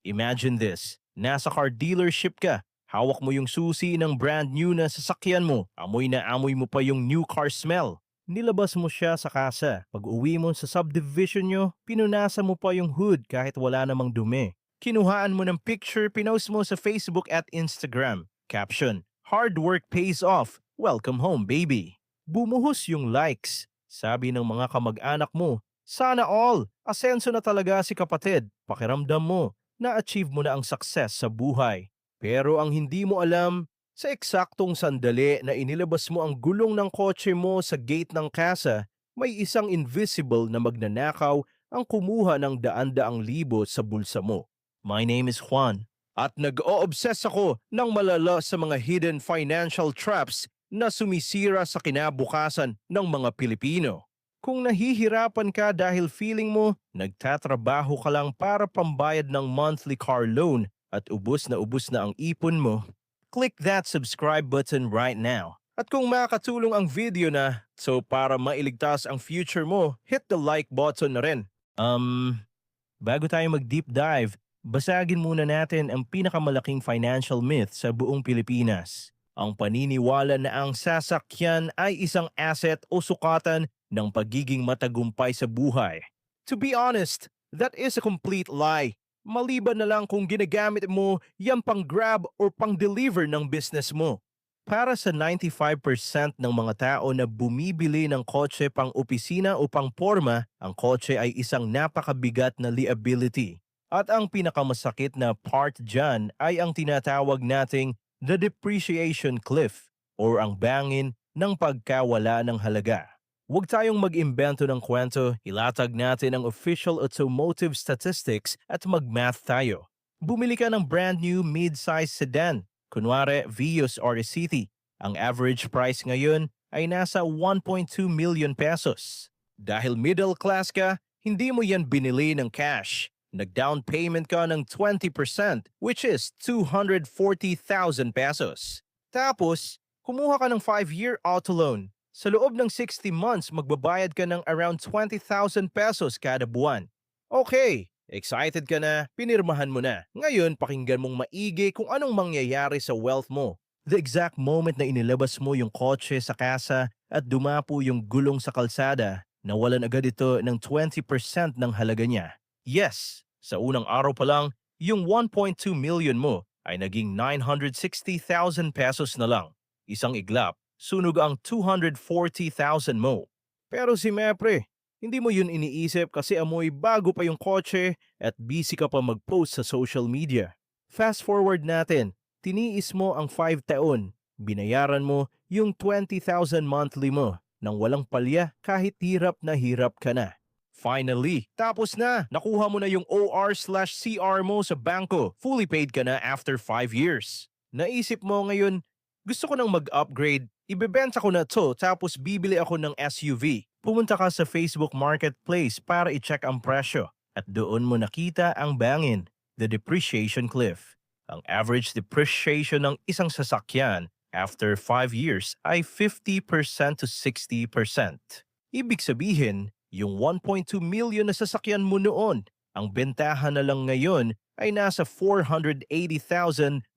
Imagine this, nasa car dealership ka, hawak mo yung susi ng brand new na sasakyan mo, amoy na amoy mo pa yung new car smell. Nilabas mo siya sa kasa. Pag-uwi mo sa subdivision nyo, pinunasan mo pa yung hood kahit wala namang dumi. Kinuhaan mo ng picture, pinost mo sa Facebook at Instagram. Caption, hard work pays off. Welcome home, baby. Bumuhos yung likes. Sabi ng mga kamag-anak mo, sana all, asenso na talaga si kapatid. Pakiramdam mo, na-achieve mo na ang success sa buhay. Pero ang hindi mo alam, sa eksaktong sandali na inilabas mo ang gulong ng kotse mo sa gate ng kasa, may isang invisible na magnanakaw ang kumuha ng daan-daang libo sa bulsa mo. My name is Juan at nag-o-obsess ako ng malala sa mga hidden financial traps na sumisira sa kinabukasan ng mga Pilipino. Kung nahihirapan ka dahil feeling mo nagtatrabaho ka lang para pambayad ng monthly car loan at ubus na ang ipon mo, click that subscribe button right now. At kung makakatulong ang video na, so para mailigtas ang future mo, hit the like button na rin. Bago tayo mag-deep dive, basagin muna natin ang pinakamalaking financial myth sa buong Pilipinas. Ang paniniwala na ang sasakyan ay isang asset o sukatan ng pagiging matagumpay sa buhay. To be honest, that is a complete lie. Maliban na lang kung ginagamit mo yan pang grab or pang deliver ng business mo. Para sa 95% ng mga tao na bumibili ng kotse pang opisina o pang porma, ang kotse ay isang napakabigat na liability. At ang pinakamasakit na part dyan ay ang tinatawag nating the depreciation cliff or ang bangin ng pagkawala ng halaga. Huwag tayong mag-imbento ng kwento, ilatag natin ang official automotive statistics at mag-math tayo. Bumili ka ng brand new mid-size sedan, kunwari Vios or City. Ang average price ngayon ay nasa 1.2 million pesos. Dahil middle class ka, hindi mo yan binili ng cash. Nag-down payment ka ng 20% which is 240,000 pesos. Tapos, kumuha ka ng 5-year auto loan. Sa loob ng 60 months, magbabayad ka ng around 20,000 pesos kada buwan. Okay, excited ka na, pinirmahan mo na. Ngayon, pakinggan mong maigi kung anong mangyayari sa wealth mo. The exact moment na inilabas mo yung kotse sa kasa at dumapo yung gulong sa kalsada, nawalan agad ito ng 20% ng halaga niya. Yes, sa unang araw pa lang, yung 1.2 million mo ay naging 960,000 pesos na lang. Isang iglap, sunog ang 240,000 mo. Pero si Mepre, hindi mo yun iniisip kasi amoy bago pa yung kotse at busy ka pa mag-post sa social media. Fast forward natin, tiniis mo ang 5 taon, binayaran mo yung 20,000 monthly mo nang walang palya kahit hirap na hirap ka na. Finally, tapos na! Nakuha mo na yung OR/CR mo sa bangko. Fully paid ka na after 5 years. Naisip mo ngayon, gusto ko nang mag-upgrade. Ibebenta ko na to tapos bibili ako ng SUV. Pumunta ka sa Facebook Marketplace para i-check ang presyo. At doon mo nakita ang bangin, the depreciation cliff. Ang average depreciation ng isang sasakyan after 5 years ay 50% to 60%. Ibig sabihin, yung 1.2 million na sasakyan mo noon, ang bentahan na lang ngayon ay nasa 480,000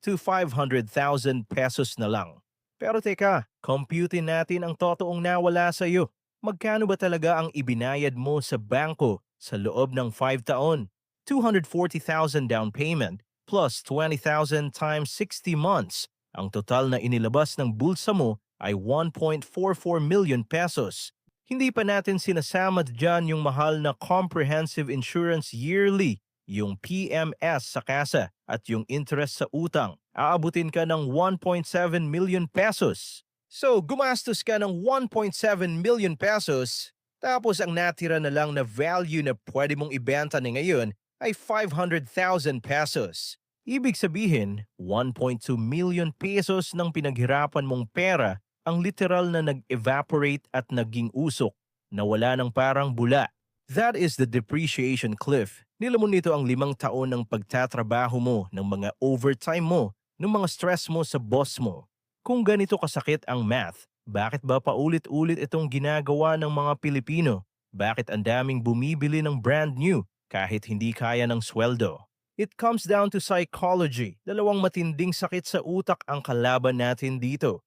to 500,000 pesos na lang. Pero teka, computin natin ang totoong nawala sa iyo. Magkano ba talaga ang ibinayad mo sa bangko sa loob ng 5 taon? 240,000 down payment plus 20,000 times 60 months. Ang total na inilabas ng bulsa mo ay 1.44 million pesos. Hindi pa natin sinasama dyan yung mahal na comprehensive insurance yearly, yung PMS sa kasa at yung interest sa utang. Aabutin ka ng 1.7 million pesos. So, gumastos ka ng 1.7 million pesos, tapos ang natira na lang na value na pwede mong ibenta na ngayon ay 500,000 pesos. Ibig sabihin, 1.2 million pesos ng pinaghirapan mong pera ang literal na nag-evaporate at naging usok na wala ng parang bula. That is the depreciation cliff. Nilamon nito ang 5 taon ng pagtatrabaho mo, ng mga overtime mo, ng mga stress mo sa boss mo. Kung ganito kasakit ang math, bakit ba paulit-ulit itong ginagawa ng mga Pilipino? Bakit ang daming bumibili ng brand new kahit hindi kaya ng sweldo? It comes down to psychology. Dalawang matinding sakit sa utak ang kalaban natin dito.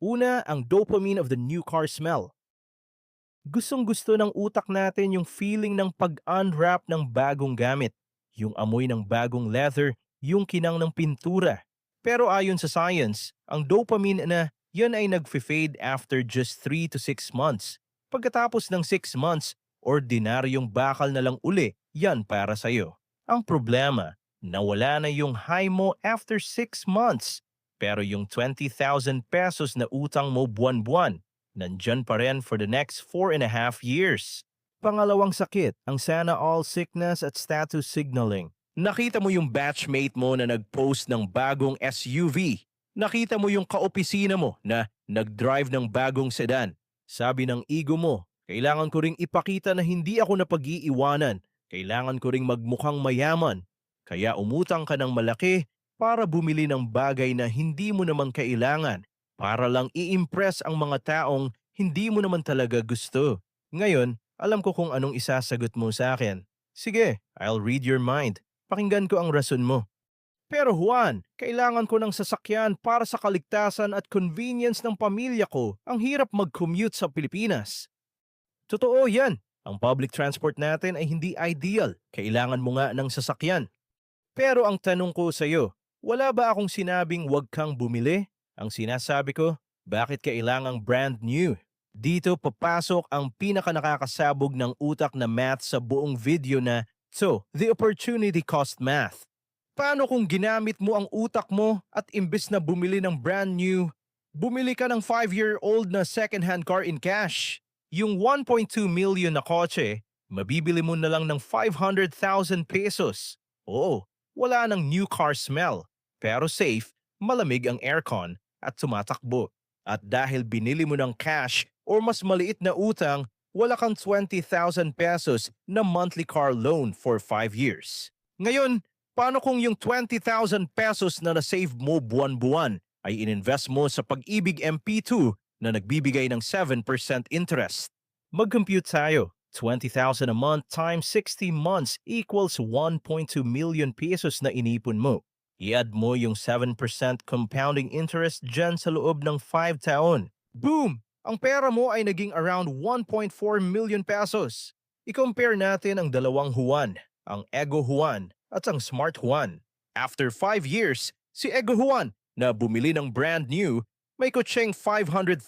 Una, ang dopamine of the new car smell. Gustong-gusto ng utak natin yung feeling ng pag-unwrap ng bagong gamit, yung amoy ng bagong leather, yung kinang ng pintura. Pero ayon sa science, ang dopamine na yan ay nag-fade after just 3 to 6 months. Pagkatapos ng 6 months, ordinaryong bakal na lang uli yan para sa'yo. Ang problema, nawala na yung high mo after 6 months. Pero yung 20,000 pesos na utang mo buwan-buwan, nandyan pa rin for the next 4.5 years. Pangalawang sakit, ang sana all sickness at status signaling. Nakita mo yung batchmate mo na nag-post ng bagong SUV. Nakita mo yung kaopisina mo na nag-drive ng bagong sedan. Sabi ng ego mo, kailangan ko ring ipakita na hindi ako napag-iiwanan. Kailangan ko ring magmukhang mayaman. Kaya umutang ka ng malaki para bumili ng bagay na hindi mo naman kailangan. Para lang i-impress ang mga taong hindi mo naman talaga gusto. Ngayon, alam ko kung anong isasagot mo sa akin. Sige, I'll read your mind. Pakinggan ko ang rason mo. Pero Juan, kailangan ko ng sasakyan para sa kaligtasan at convenience ng pamilya ko. Ang hirap mag-commute sa Pilipinas. Totoo yan. Ang public transport natin ay hindi ideal. Kailangan mo nga ng sasakyan. Pero ang tanong ko sa iyo, wala ba akong sinabing huwag kang bumili? Ang sinasabi ko, bakit kailangang brand new? Dito papasok ang pinakanakakasabog ng utak na math sa buong video na, so, the opportunity cost math. Paano kung ginamit mo ang utak mo at imbes na bumili ng brand new, bumili ka ng 5-year-old na second-hand car in cash? Yung 1.2 million na kotse, mabibili mo na lang ng 500,000 pesos. Oo, wala ng new car smell, pero safe, malamig ang aircon at tumatakbo. At dahil binili mo ng cash or mas maliit na utang, wala kang 20,000 pesos na monthly car loan for 5 years. Ngayon, paano kung yung 20,000 pesos na na-save mo buwan-buwan ay ininvest mo sa Pag-ibig MP2 na nagbibigay ng 7% interest? Mag-compute tayo. 20,000 a month times 60 months equals 1.2 million pesos na inipon mo. I-add mo yung 7% compounding interest dyan sa loob ng 5 taon. Boom! Ang pera mo ay naging around 1.4 million pesos. I-compare natin ang dalawang Juan, ang Ego Juan at ang Smart Juan. After 5 years, si Ego Juan na bumili ng brand new, may kutseng 500,000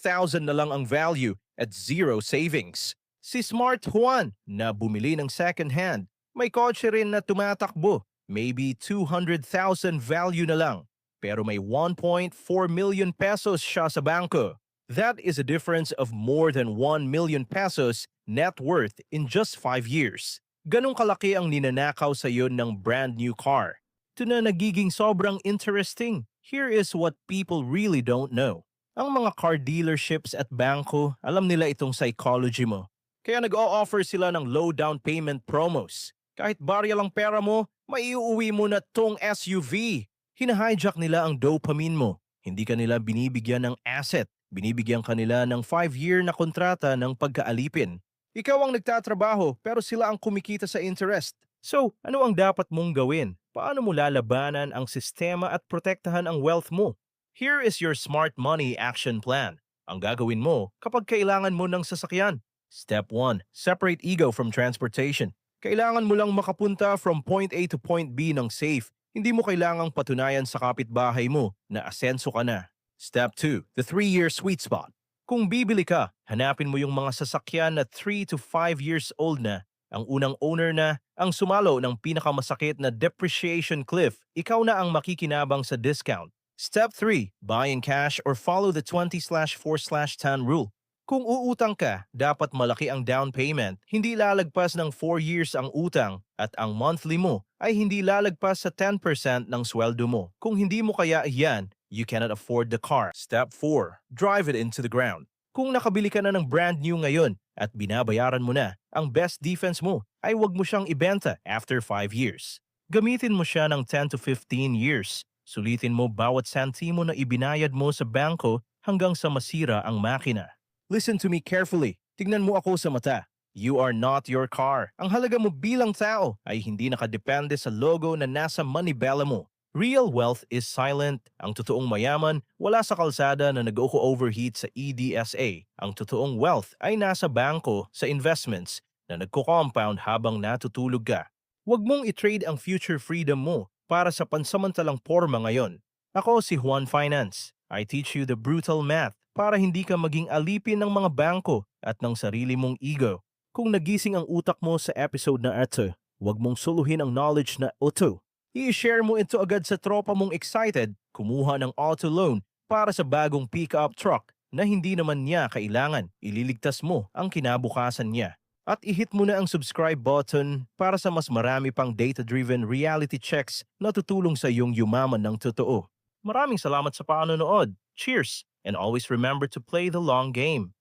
na lang ang value at zero savings. Si Smart Juan na bumili ng second hand, may kotse rin na tumatakbo. Maybe 200,000 value na lang, pero may 1.4 million pesos siya sa bangko. That is a difference of more than 1 million pesos net worth in just 5 years. Ganong kalaki ang ninanakaw sa iyo ng brand new car. Ito na nagiging sobrang interesting. Here is what people really don't know. Ang mga car dealerships at bangko, alam nila itong psychology mo. Kaya nag-o-offer sila ng low down payment promos. Kahit barya lang pera mo, maiuwi mo na tong SUV. Hina-hijack nila ang dopamine mo. Hindi ka nila binibigyan ng asset. Binibigyan ka nila ng 5-year na kontrata ng pagkaalipin. Ikaw ang nagtatrabaho pero sila ang kumikita sa interest. So, ano ang dapat mong gawin? Paano mo lalabanan ang sistema at protektahan ang wealth mo? Here is your smart money action plan. Ang gagawin mo kapag kailangan mo ng sasakyan. Step 1. Separate ego from transportation. Kailangan mo lang makapunta from point A to point B ng safe. Hindi mo kailangang patunayan sa kapitbahay mo na asenso ka na. Step 2. The 3-year sweet spot. Kung bibili ka, hanapin mo yung mga sasakyan na 3 to 5 years old na. Ang unang owner na, ang sumalo ng pinakamasakit na depreciation cliff, ikaw na ang makikinabang sa discount. Step 3. Buy in cash or follow the 20/4/10 rule. Kung uutang ka, dapat malaki ang down payment, hindi lalagpas ng 4 years ang utang at ang monthly mo ay hindi lalagpas sa 10% ng sweldo mo. Kung hindi mo kaya iyan, you cannot afford the car. Step 4. Drive it into the ground. Kung nakabili ka na ng brand new ngayon at binabayaran mo na, ang best defense mo ay huwag mo siyang ibenta after 5 years. Gamitin mo siya ng 10 to 15 years. Sulitin mo bawat sentimo na ibinayad mo sa bangko hanggang sa masira ang makina. Listen to me carefully. Tignan mo ako sa mata. You are not your car. Ang halaga mo bilang tao ay hindi nakadepende sa logo na nasa manibela mo. Real wealth is silent. Ang totoong mayaman wala sa kalsada na nag-overheat sa EDSA. Ang totoong wealth ay nasa bangko, sa investments na nagko-compound habang natutulog ka. Huwag mong i-trade ang future freedom mo para sa pansamantalang porma ngayon. Ako si Juan Finance. I teach you the brutal math para hindi ka maging alipin ng mga bangko at ng sarili mong ego. Kung nagising ang utak mo sa episode na ito, huwag mong suluhin ang knowledge na ito. I-share mo ito agad sa tropa mong excited kumuha ng auto loan para sa bagong pick-up truck na hindi naman niya kailangan. Ililigtas mo ang kinabukasan niya. At i-hit mo na ang subscribe button para sa mas marami pang data-driven reality checks na tutulong sa iyong yumaman ng totoo. Maraming salamat sa panonood. Cheers! And always remember to play the long game.